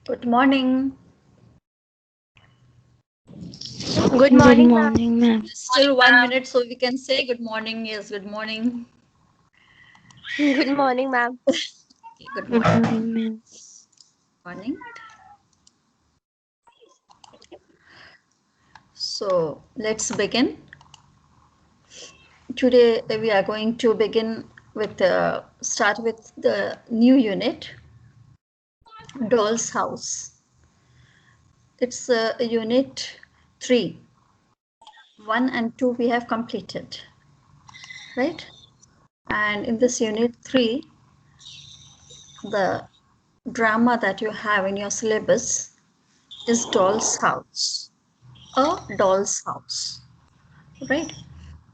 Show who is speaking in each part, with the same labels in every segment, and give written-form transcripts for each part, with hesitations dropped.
Speaker 1: Good morning.
Speaker 2: Good
Speaker 3: Good
Speaker 2: morning, ma'am.
Speaker 3: morning, ma'am.
Speaker 1: Still 1 minute, so we can say good morning. Yes, good morning.
Speaker 2: Good morning, ma'am.
Speaker 1: Okay, good
Speaker 3: Good
Speaker 1: morning.
Speaker 3: morning, ma'am.
Speaker 1: Morning. So let's begin. Today we are going to begin with start with the new unit, Doll's House. It's unit 3. 1 and 2 we have completed, right? And in this unit 3, the drama that you have in your syllabus is Doll's House. A Doll's House, right?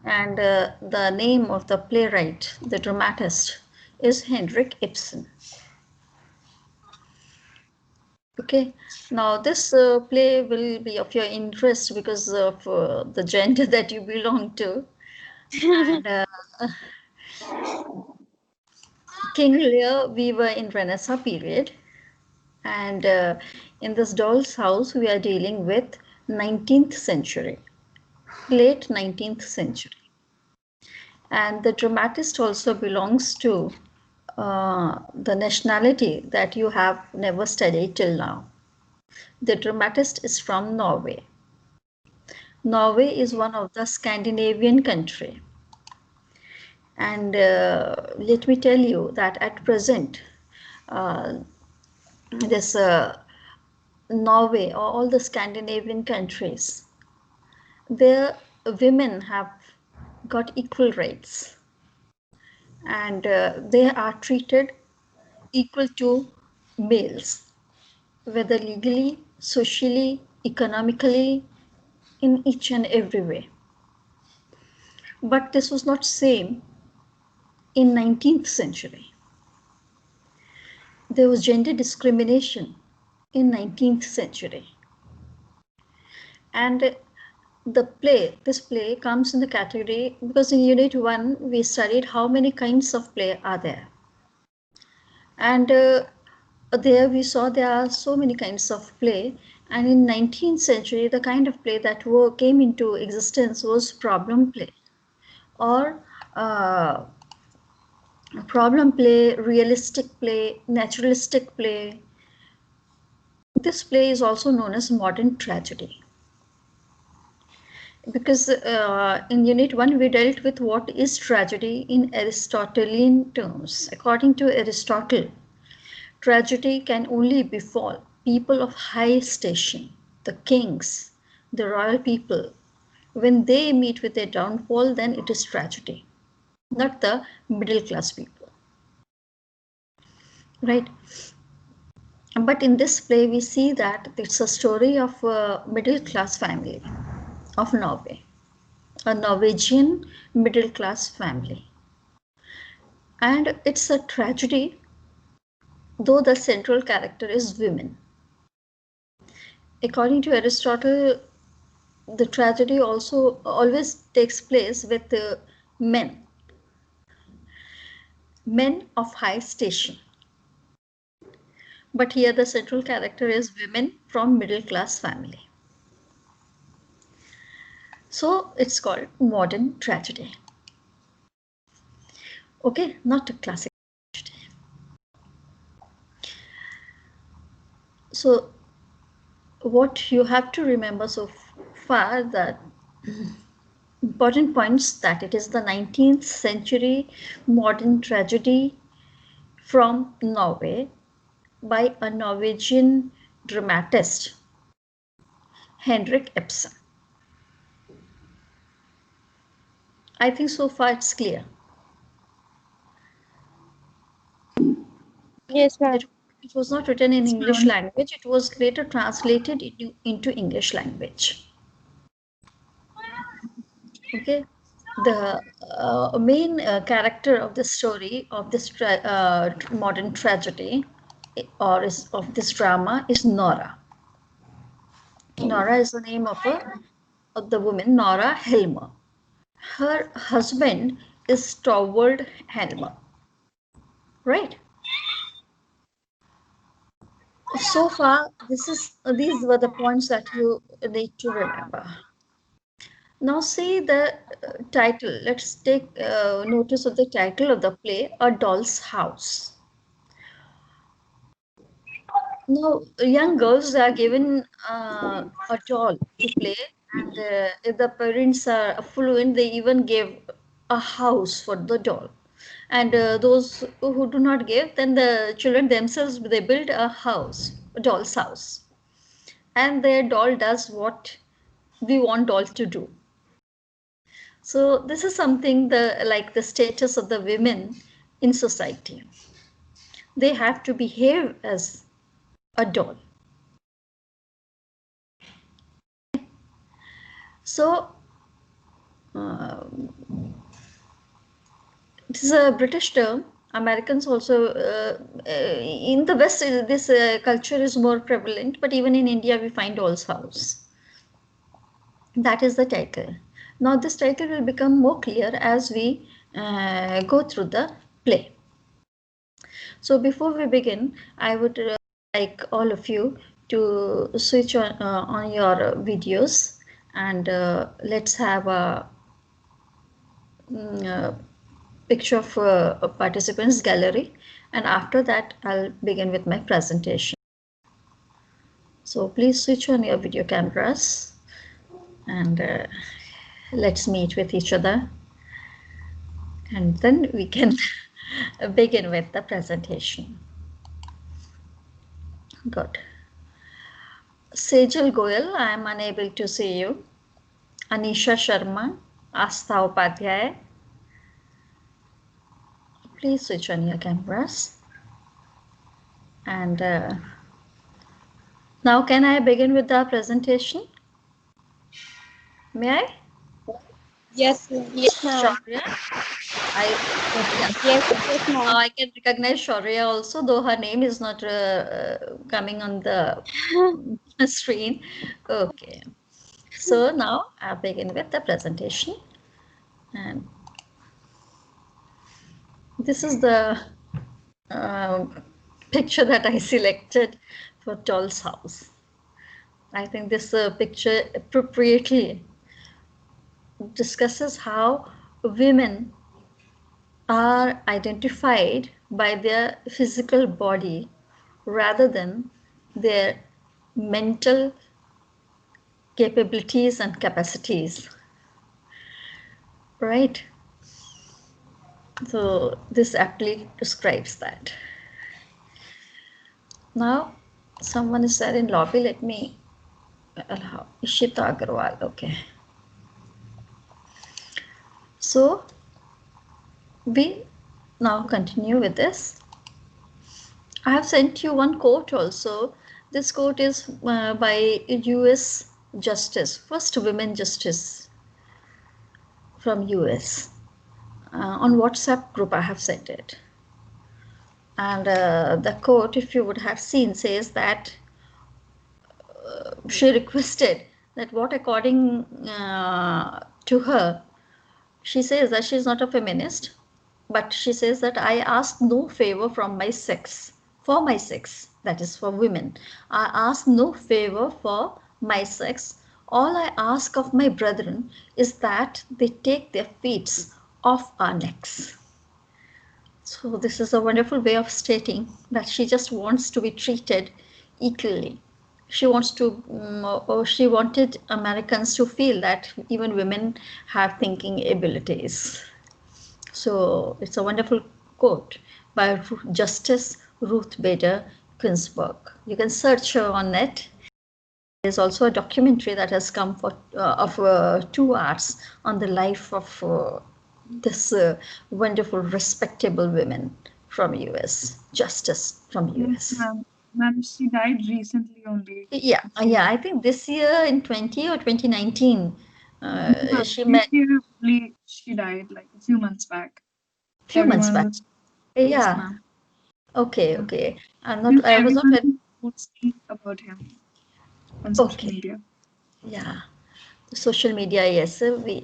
Speaker 1: And the name of the playwright, the dramatist, is Henrik Ibsen. Okay, now this play will be of your interest because of the gender that you belong to. And King Lear, we were in Renaissance period, and in this Doll's House, we are dealing with 19th century, late 19th century. And the dramatist also belongs to the nationality that you have never studied till now. The dramatist is from Norway. Norway is one of the Scandinavian country. And let me tell you that at present, uh, this Norway or all the Scandinavian countries, their women have got equal rights, and they are treated equal to males, whether legally, socially, economically, in each and every way. But this was not same in 19th century. There was gender discrimination in 19th century. And this play comes in the category because in unit 1 we studied how many kinds of play are there. And there we saw there are so many kinds of play, and in 19th century the kind of play that came into existence was problem play, or uh, problem play, realistic play, naturalistic play. This play is also known as modern tragedy because in unit 1 we dealt with what is tragedy in Aristotelian terms. According to Aristotle, tragedy can only befall people of high station, the kings, the royal people. When they meet with their downfall, then it is tragedy, not the middle class people. Right? But in this play, we see that it's a story of a middle class family of Norway, a Norwegian middle class family. And it's a tragedy, though the central character is women. According to Aristotle, the tragedy also always takes place with men, men of high station. But here the central character is women from middle class family. So it's called modern tragedy. Okay, not a classic tragedy. So what you have to remember so far that important points that it is the 19th century modern tragedy from Norway by a Norwegian dramatist, Henrik Ibsen. I think so far it's clear.
Speaker 2: Yes, ma'am.
Speaker 1: It, it was not written in English language, it was later translated into English language. Okay, the main character of the story of this modern tragedy of this drama is Nora. Nora is the name of the woman, Nora Helmer. Her husband is Torvald Helmer, right? So far, these were the points that you need to remember. Now see the title. Let's take notice of the title of the play, A Doll's House. Now, young girls are given a doll to play, and if the parents are affluent, they even give a house for the doll. And those who do not give, then the children themselves, they build a house, a doll's house, and their doll does what we want doll to do. So this is something like the status of the women in society. They have to behave as a doll. So it is a British term. Americans also, in the West, this culture is more prevalent, but even in India, we find doll's house. That is the title. Now, this title will become more clear as we go through the play. So, before we begin, I would like all of you to switch on your videos, and let's have a picture of a participants gallery, and after that I'll begin with my presentation. So please switch on your video cameras, and let's meet with each other, and then we can begin with the presentation. Good. Sejal Goyal, I am unable to see you. Anisha Sharma, Astha Upadhyay, please switch on your cameras. And now can I begin with the presentation? May I?
Speaker 2: Yes, ma'am.
Speaker 1: Shaurya?
Speaker 2: Yes, ma'am.
Speaker 1: I can recognize Shaurya also, though her name is not coming on the screen. Okay. So now I'll begin with the presentation. And this is the picture that I selected for Doll's House. I think this picture appropriately discusses how women are identified by their physical body rather than their mental capabilities and capacities. Right? So this aptly describes that. Now, someone is there in lobby. Let me allow Ishita Agarwal. Okay. So we now continue with this. I have sent you one quote also. This quote is by US Justice, first women justice from US. On WhatsApp group I have sent it. And the quote, if you would have seen, says that she requested that what according to her, she says that she's not a feminist, but she says that I ask no favor from my sex, for my sex, that is for women. I ask no favor for my sex. All I ask of my brethren is that they take their feet off our necks. So this is a wonderful way of stating that she just wants to be treated equally. She wants to, or she wanted Americans to feel that even women have thinking abilities. So it's a wonderful quote by Justice Ruth Bader Ginsburg. You can search her on net. There's also a documentary that has come for of 2 hours on the life of this wonderful, respectable women from US, justice from US.
Speaker 3: Yes, ma'am, she died recently only.
Speaker 1: Yeah, I think this year in 20 or 2019, she met.
Speaker 3: She died like a few months back.
Speaker 1: Few months back.
Speaker 3: Yes,
Speaker 1: Yeah.
Speaker 3: ma'am.
Speaker 1: Okay. I was not
Speaker 3: speak about him on social media.
Speaker 1: Yeah. Social media, yes. We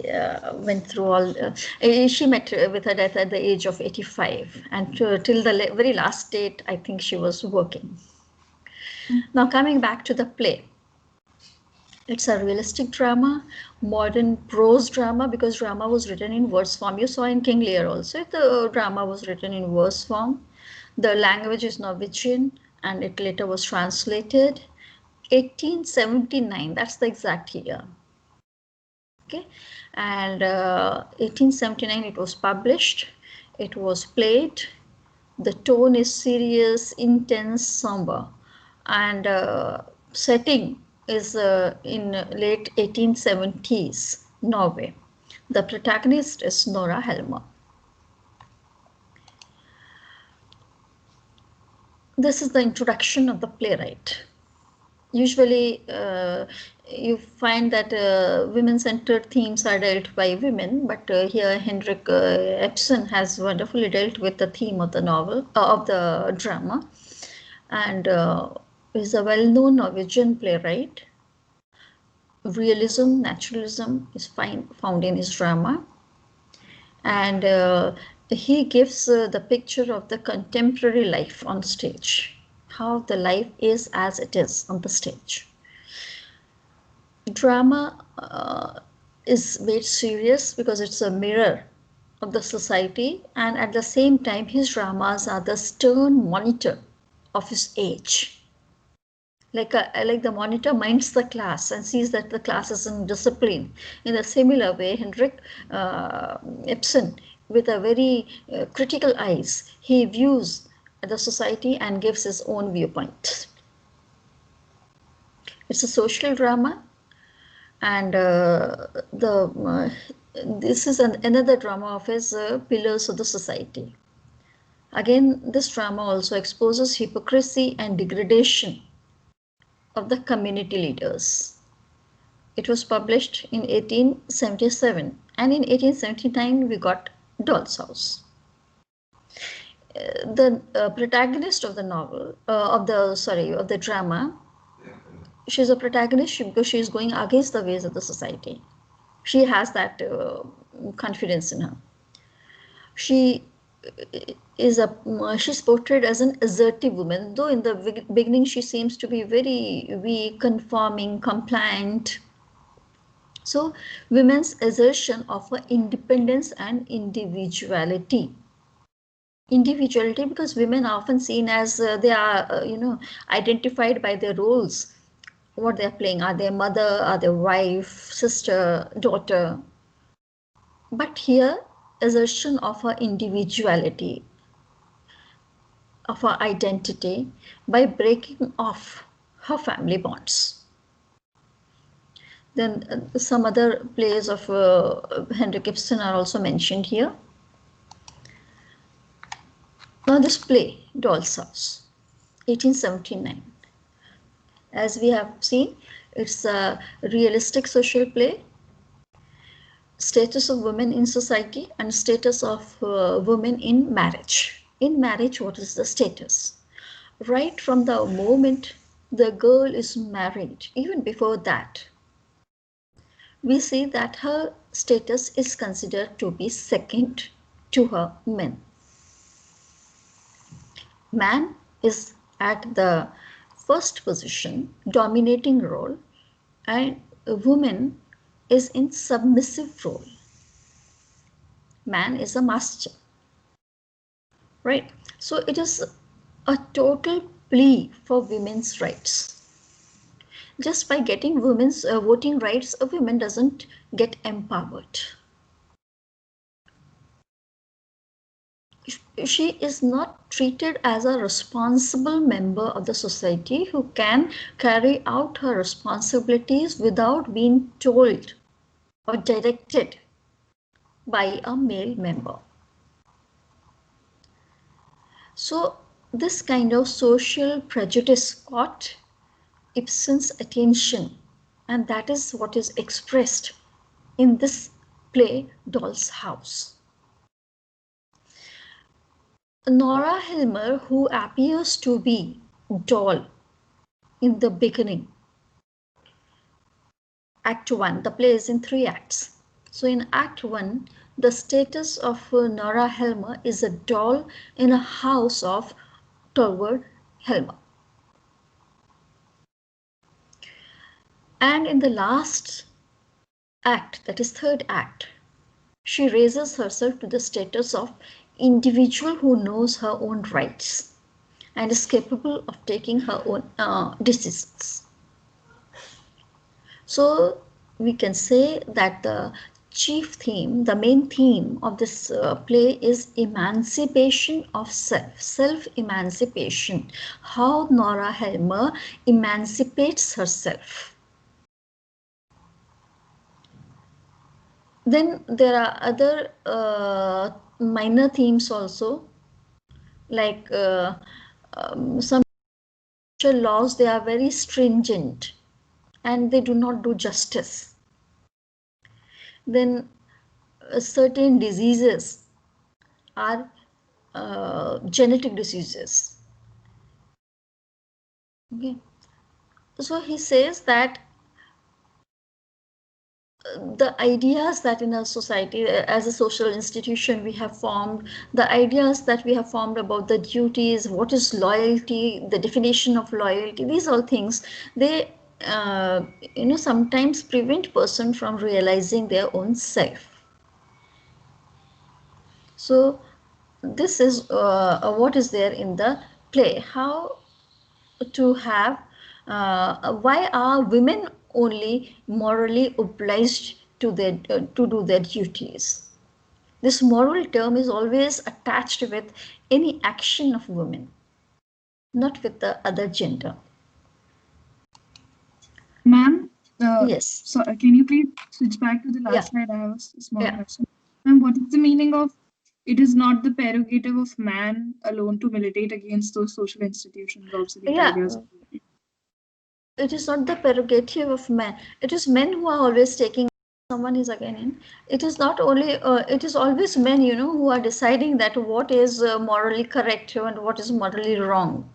Speaker 1: went through all. She met with her death at the age of 85, and till the very last date, I think she was working. Now coming back to the play. It's a realistic drama, modern prose drama, because drama was written in verse form. You saw in King Lear also, the drama was written in verse form. The language is Norwegian and it later was translated. 1879, that's the exact year. Okay, and 1879 it was published, it was played. The tone is serious, intense, somber, and setting is in late 1870s Norway. The protagonist is Nora Helmer. This is the introduction of the playwright. Usually you find that women-centered themes are dealt by women, but here Henrik Ibsen has wonderfully dealt with the theme of the novel, of the drama, and is a well-known Norwegian playwright. Realism, naturalism is found in his drama, and he gives the picture of the contemporary life on stage, how the life is as it is on the stage. Drama is made serious because it's a mirror of the society, and at the same time his dramas are the stern monitor of his age. Like the monitor minds the class and sees that the class is in discipline. In a similar way, Henrik Ibsen, with a very critical eyes, he views the society and gives his own viewpoint. It's a social drama, and this is another drama of his, Pillars of the Society. Again, this drama also exposes hypocrisy and degradation of the community leaders. It was published in 1877, and in 1879 we got Doll's House. The protagonist of the novel, of the drama, she's a protagonist because she is going against the ways of the society. She has that confidence in her. She's portrayed as an assertive woman, though in the beginning she seems to be very weak, conforming, compliant. So women's assertion of her independence and individuality. Individuality, because women are often seen as they are identified by their roles, what they're playing. Are they mother, are they wife, sister, daughter? But here, assertion of her individuality, of her identity, by breaking off her family bonds. Then some other plays of Henrik Ibsen are also mentioned here. Now this play, Doll's House, 1879. As we have seen, it's a realistic social play. Status of women in society and status of women in marriage. In marriage, what is the status? Right from the moment the girl is married, even before that, we see that her status is considered to be second to her men. Man is at the first position, dominating role, and a woman is in submissive role. Man is a master, right? So it is a total plea for women's rights. Just by getting women's voting rights, a woman doesn't get empowered. She is not treated as a responsible member of the society who can carry out her responsibilities without being told or directed by a male member. So this kind of social prejudice caught Ibsen's attention, and that is what is expressed in this play, Doll's House. Nora Helmer, who appears to be doll in the beginning, Act 1, the play is in 3 acts. So in Act 1, the status of Nora Helmer is a doll in a house of Torvald Helmer. And in the last act, that is third act, she raises herself to the status of individual who knows her own rights and is capable of taking her own decisions. So we can say that the chief theme, the main theme of this play is emancipation of self, self-emancipation, how Nora Helmer emancipates herself. Then there are other minor themes also, like some laws, they are very stringent and they do not do justice. Then certain diseases are genetic diseases. Okay. So he says that the ideas that in a society, as a social institution we have formed, the ideas that we have formed about the duties, what is loyalty, the definition of loyalty, these all things, they sometimes prevent person from realizing their own self. So this is what is there in the play. How to have why are women only morally obliged to their to do their duties? This moral term is always attached with any action of women, not with the other gender.
Speaker 3: Ma'am,
Speaker 1: Yes.
Speaker 3: so can you please switch back to the last slide? I have a small question. Ma'am, what is the meaning of "it is not the prerogative of man alone to militate against those social institutions, obsolete ideas"?
Speaker 1: It is not the prerogative of men. It is men who are always taking. Someone is again in. It is not only. It is always men, who are deciding that what is morally correct and what is morally wrong.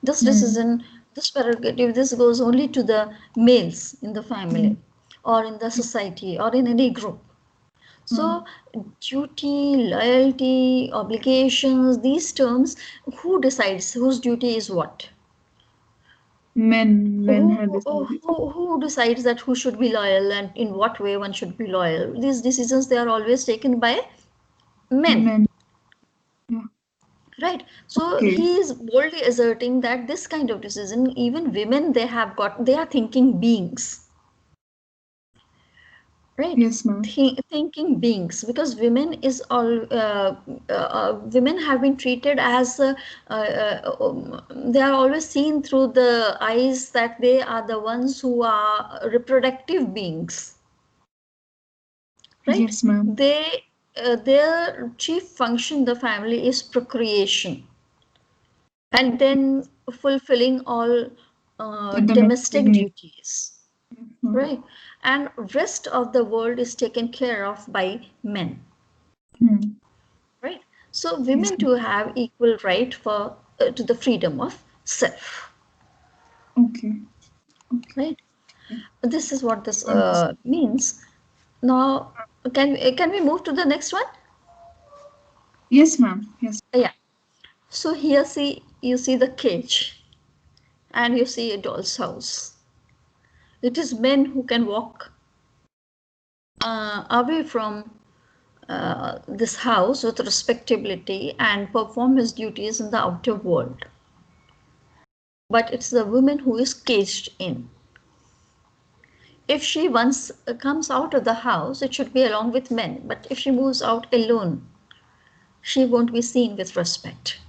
Speaker 1: This decision, this prerogative, this goes only to the males in the family, or in the society, or in any group. So duty, loyalty, obligations, these terms, who decides whose duty is what?
Speaker 3: Men have this.
Speaker 1: Who decides that who should be loyal and in what way one should be loyal? These decisions, they are always taken by men.
Speaker 3: Yeah.
Speaker 1: Right. So he is boldly asserting that this kind of decision, even women, they are thinking beings. Right.
Speaker 3: Yes, ma'am.
Speaker 1: Thinking beings, because women is all women have been treated as they are always seen through the eyes that they are the ones who are reproductive beings. Right.
Speaker 3: Yes, ma'am.
Speaker 1: Their chief function in the family is procreation, and then fulfilling all domestic duties. Right. And rest of the world is taken care of by men. Right. So women to have equal right for to the freedom of self.
Speaker 3: Okay.
Speaker 1: Right. This is what this means. Now, can we move to the next one?
Speaker 3: Yes, ma'am. Yes.
Speaker 1: Yeah. So here you see the cage, and you see a doll's house. It is men who can walk away from this house with respectability and perform his duties in the outer world. But it's the woman who is caged in. If she once comes out of the house, it should be along with men. But if she moves out alone, she won't be seen with respect.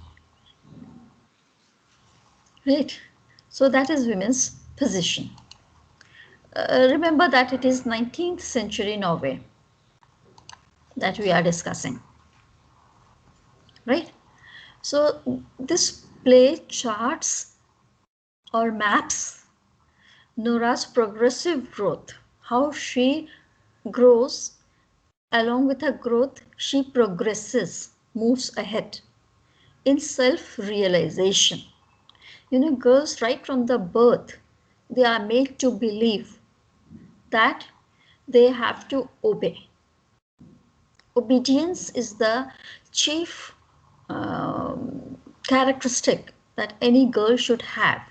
Speaker 1: Right? So that is women's position. Remember that it is 19th century Norway that we are discussing. Right? So this play charts or maps Nora's progressive growth, how she grows. Along with her growth, she progresses, moves ahead in self-realization. Girls right from the birth, they are made to believe that they have to obey. Obedience is the chief characteristic that any girl should have.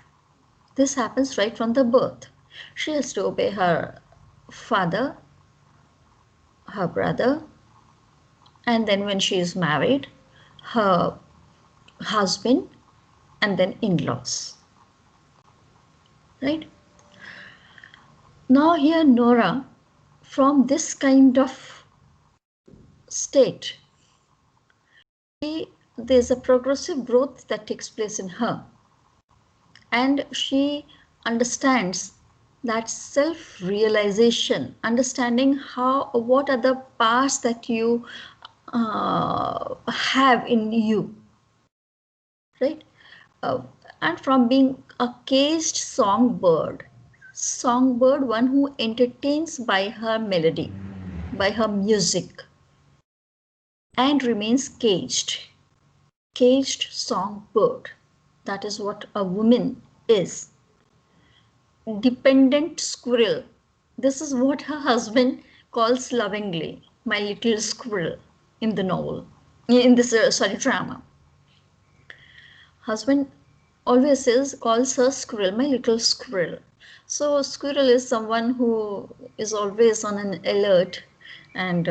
Speaker 1: This happens right from the birth. She has to obey her father, her brother, and then when she is married, her husband, and then in-laws. Right? Now here Nora, from this kind of state, there's a progressive growth that takes place in her, and she understands that self-realization, understanding what are the parts that you have in you, right? And from being a caged songbird, one who entertains by her melody, by her music, and remains caged songbird. That is what a woman is. Dependent squirrel. This is what her husband calls lovingly, my little squirrel, in the novel, in this drama. Husband always calls her squirrel, my little squirrel. So squirrel is someone who is always on an alert, and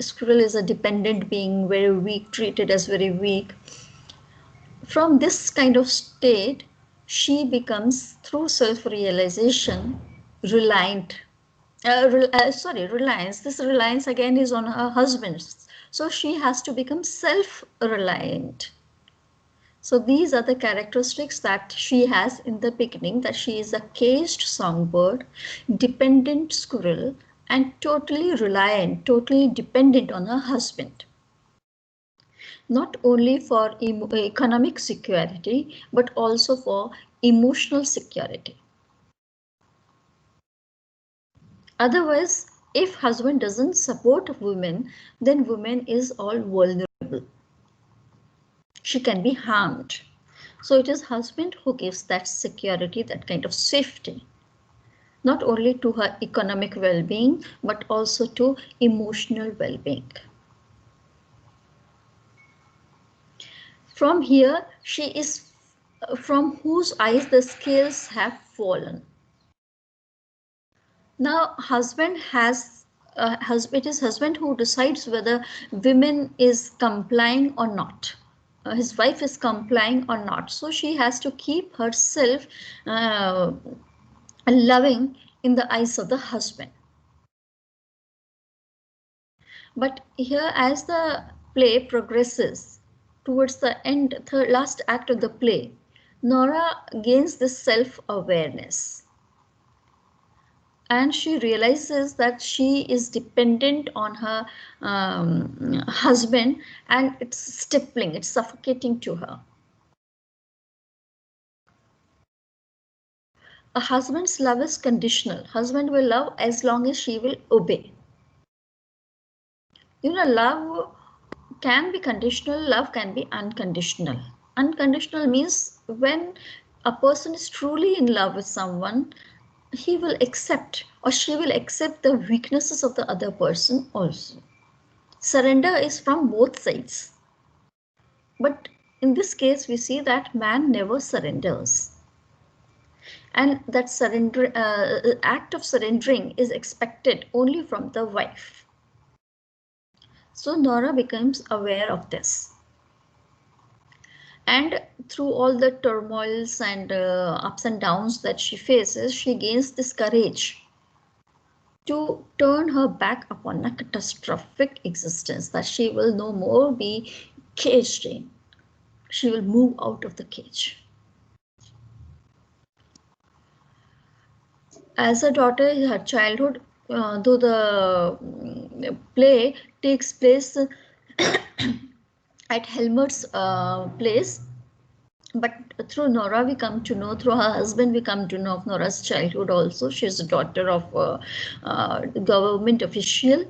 Speaker 1: squirrel is a dependent being, very weak, treated as very weak. From this kind of state, she becomes, through self-realization, reliant. Reliance. This reliance again is on her husband. So she has to become self-reliant. So these are the characteristics that she has in the beginning, that she is a caged songbird, dependent squirrel, and totally reliant, totally dependent on her husband. Not only for economic security, but also for emotional security. Otherwise, if husband doesn't support women, then woman is all vulnerable. She can be harmed. So it is husband who gives that security, that kind of safety, not only to her economic well-being, but also to emotional well-being. From here, she is from whose eyes the scales have fallen. Now, husband it is husband who decides whether women is complying or not. His wife is complying or not. So she has to keep herself loving in the eyes of the husband. But here, as the play progresses towards the end, last act of the play, Nora gains this self-awareness. And she realizes that she is dependent on her husband, and it's stifling, it's suffocating to her. A husband's love is conditional. Husband will love as long as she will obey. You know, love can be conditional, love can be unconditional. Unconditional means when a person is truly in love with someone, he will accept, or she will accept, the weaknesses of the other person also. Surrender is from both sides. But in this case, we see that man never surrenders. And that act of surrendering is expected only from the wife. So Nora becomes aware of this. And through all the turmoils and ups and downs that she faces, she gains this courage to turn her back upon a catastrophic existence, that she will no more be caged in. She will move out of the cage. As a daughter, her childhood, though the play takes place at Helmut's place, but through Nora we come to know, through her husband we come to know of Nora's childhood also. She is a daughter of a government official,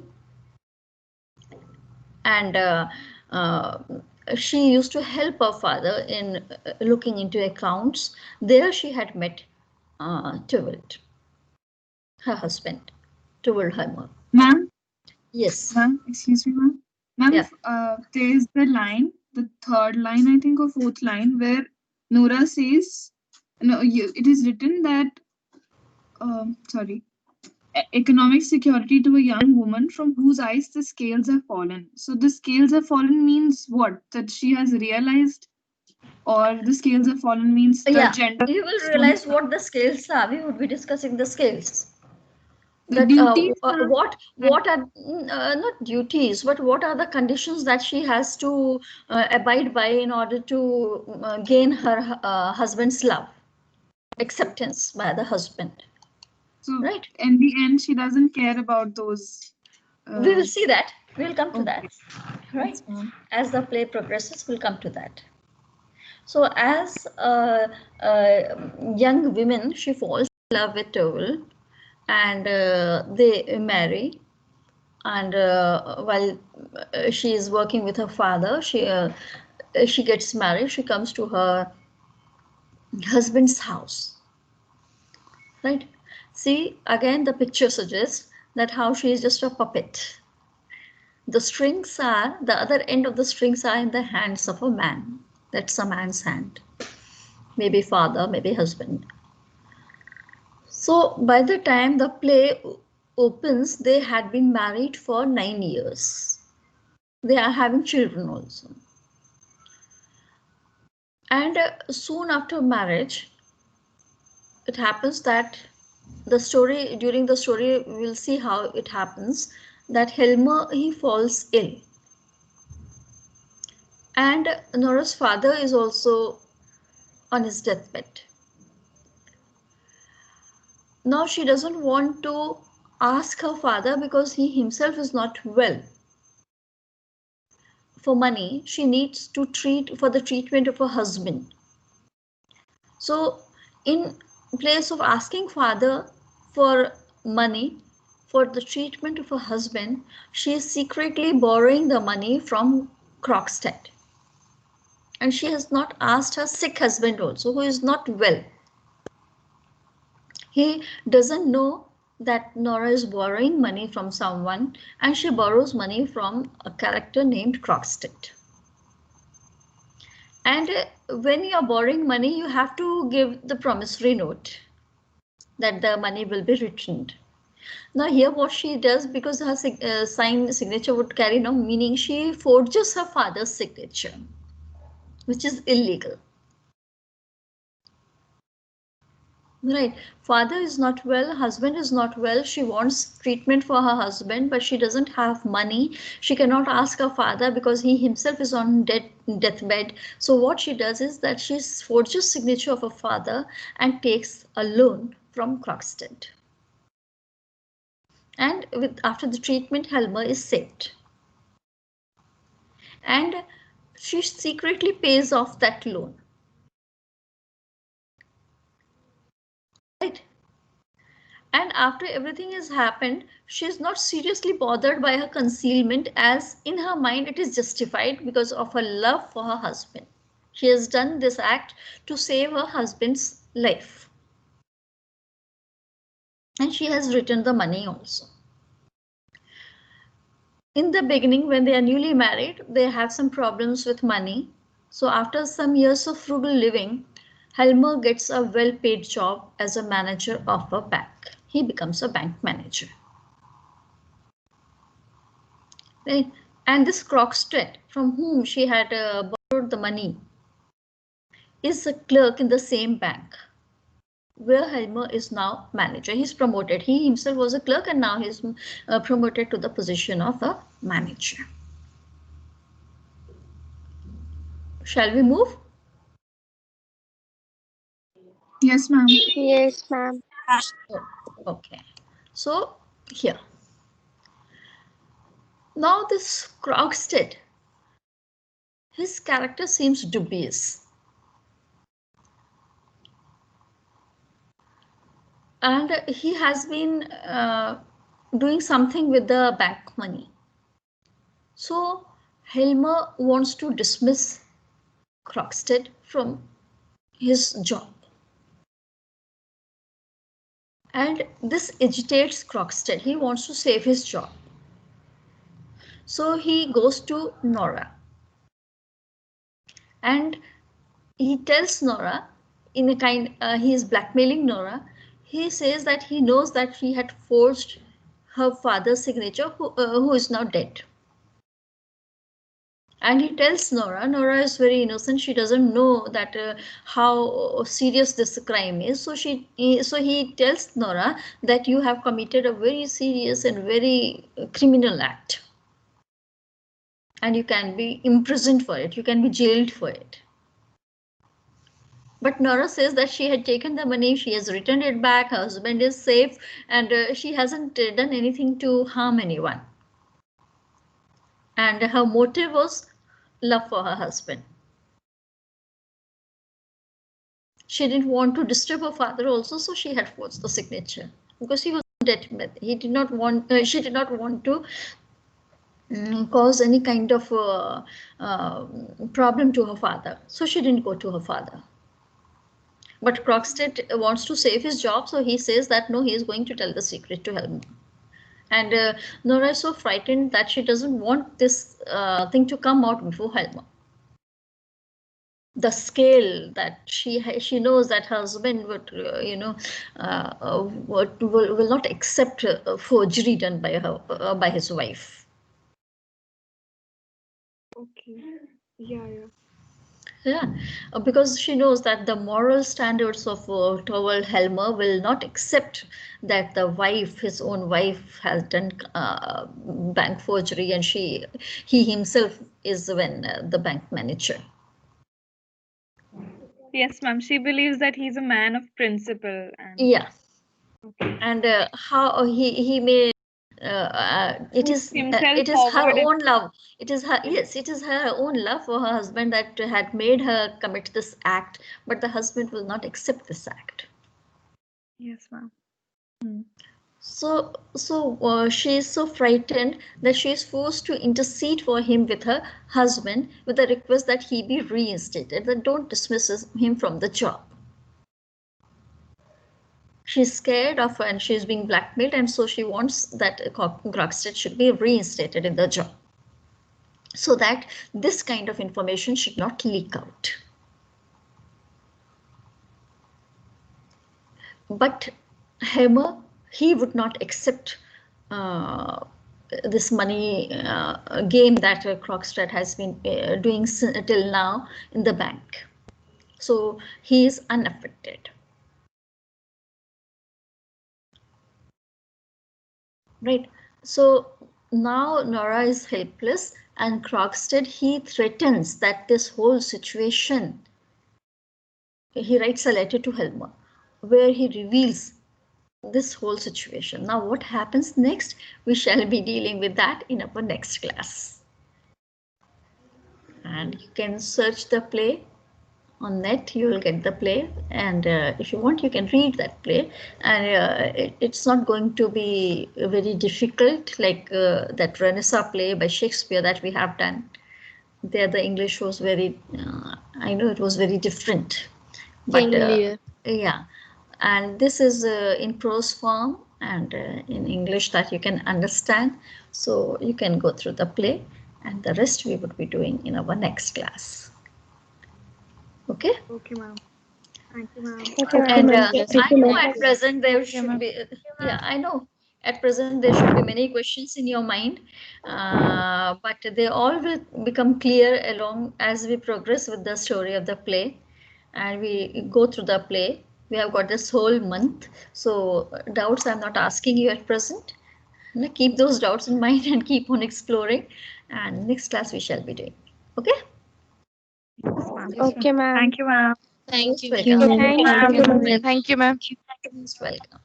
Speaker 1: and she used to help her father in looking into accounts. There she had met Tuvald, her husband, Tuvald Heimer.
Speaker 3: Ma'am?
Speaker 1: Yes.
Speaker 3: Ma'am, excuse me, ma'am. Ma'am,
Speaker 1: Yeah.
Speaker 3: there is the line, the third line, I think, or fourth line, where Nora says, no, it is written that sorry, economic security to a young woman from whose eyes the scales have fallen. So the scales have fallen means what? That she has realized, or the scales have fallen means the
Speaker 1: Yeah,
Speaker 3: gender.
Speaker 1: you will realize what the scales are. We would be discussing the scales.
Speaker 3: The
Speaker 1: That
Speaker 3: duties
Speaker 1: what are not duties, but what are the conditions that she has to abide by in order to gain her husband's love, acceptance by the husband.
Speaker 3: So
Speaker 1: Right.
Speaker 3: in the end, she doesn't care about those.
Speaker 1: We will see that. We'll come to
Speaker 3: Okay.
Speaker 1: that. Right.
Speaker 3: That's
Speaker 1: As the play progresses, we'll come to that. So as young women, she falls in love with Towel, and they marry. And while she is working with her father, she gets married. She comes to her husband's house. Right. See, again, the picture suggests that how she is just a puppet. The strings are, the other end of the strings are in the hands of a man. That's a man's hand. Maybe father, maybe husband. So by the time the play opens, they had been married for 9 years. They are having children also. And soon after marriage, it happens that during the story, we'll see how it happens that Helmer, he falls ill. And Nora's father is also on his deathbed. Now she doesn't want to ask her father because he himself is not well. For money, she needs to treat for the treatment of her husband. So in place of asking father for money for the treatment of her husband, she is secretly borrowing the money from Krogstad. And she has not asked her sick husband also, who is not well. He doesn't know that Nora is borrowing money from someone, and she borrows money from a character named Krogstad. And when you are borrowing money, you have to give the promissory note that the money will be returned. Now here what she does, because her signature would carry no meaning, she forges her father's signature, which is illegal. Right, father is not well, husband is not well, she wants treatment for her husband, but she doesn't have money. She cannot ask her father because he himself is on deathbed. So what she does is that she forges signature of her father and takes a loan from Krogstad. And after the treatment, Helmer is saved. And she secretly pays off that loan. Right? And after everything has happened, she is not seriously bothered by her concealment, as in her mind it is justified because of her love for her husband. She has done this act to save her husband's life. And she has returned the money also. In the beginning, when they are newly married, they have some problems with money. So after some years of frugal living, Helmer gets a well-paid job as a manager of a bank. He becomes a bank manager. Right? And this Krogstad, from whom she had borrowed the money, is a clerk in the same bank where Helmer is now manager. He's promoted. He himself was a clerk and now he's promoted to the position of a manager. Shall we move?
Speaker 3: Yes, ma'am.
Speaker 2: Yes, ma'am.
Speaker 1: Oh, okay. So here. Now this Krogstad, his character seems dubious. And he has been doing something with the bank money. So Helmer wants to dismiss Krogstad from his job. And this agitates Krogstad. He wants to save his job. So he goes to Nora. And he tells Nora, in a kind, he is blackmailing Nora. he says that he knows that she had forged her father's signature, who is now dead. And he tells Nora. Nora is very innocent. She doesn't know that how serious this crime is. So he tells Nora that you have committed a very serious and very criminal act, and you can be imprisoned for it. You can be jailed for it. But Nora says that she had taken the money, she has returned it back, her husband is safe, and she hasn't done anything to harm anyone. And her motive was love for her husband. She didn't want to disturb her father also, so she had forged the signature because he was dead. He did not want. She did not want to cause any kind of problem to her father, so she didn't go to her father. But Krogstad wants to save his job, so he says that no, he is going to tell the secret to Helma. And Nora is so frightened that she doesn't want this thing to come out before Helma. The scale that she knows that her husband would will not accept forgery done by her by his wife.
Speaker 2: Okay. Yeah.
Speaker 1: Yeah, because she knows that the moral standards of toward Helmer will not accept that the wife, his own wife, has done bank forgery, and he himself is the bank manager.
Speaker 4: Yes, ma'am. She believes that he's a man of principle. And
Speaker 1: yeah,
Speaker 4: okay.
Speaker 1: and how he may. It is her own love. It is her, yes, it is her own love for her husband that had made her commit this act, but the husband will not accept this act.
Speaker 4: Yes, ma'am.
Speaker 1: So she is so frightened that she is forced to intercede for him with her husband with a request that he be reinstated, that don't dismiss him from the job. She's scared of, and she's being blackmailed, and so she wants that Krogstad should be reinstated in the job, so that this kind of information should not leak out. But Helmer, he would not accept this money game that Krogstad has been doing till now in the bank. So he is unaffected. Right. So now Nora is helpless, and Krogstad, he threatens that this whole situation, he writes a letter to Helmer where he reveals this whole situation. Now what happens next? We shall be dealing with that in our next class. And you can search the play on net, you will get the play, and if you want you can read that play, and it's not going to be very difficult like that Renaissance play by Shakespeare that we have done. There the English was very I know it was very different, but yeah, and this is in prose form and in English that you can understand, so you can go through the play, and the rest we would be doing in our next class. Okay.
Speaker 4: Okay, ma'am. Thank you, ma'am.
Speaker 1: And I know at present there should be, I know at present there should be many questions in your mind, but they all will become clear along as we progress with the story of the play, and we go through the play. We have got this whole month, so doubts I'm not asking you at present. Keep those doubts in mind and keep on exploring, and next class we shall be doing. Okay.
Speaker 2: Okay, ma'am.
Speaker 4: Thank you, ma'am.
Speaker 2: Thank you.
Speaker 1: Welcome.
Speaker 2: Thank you, ma'am.
Speaker 4: Thank you, ma'am.
Speaker 1: Most welcome.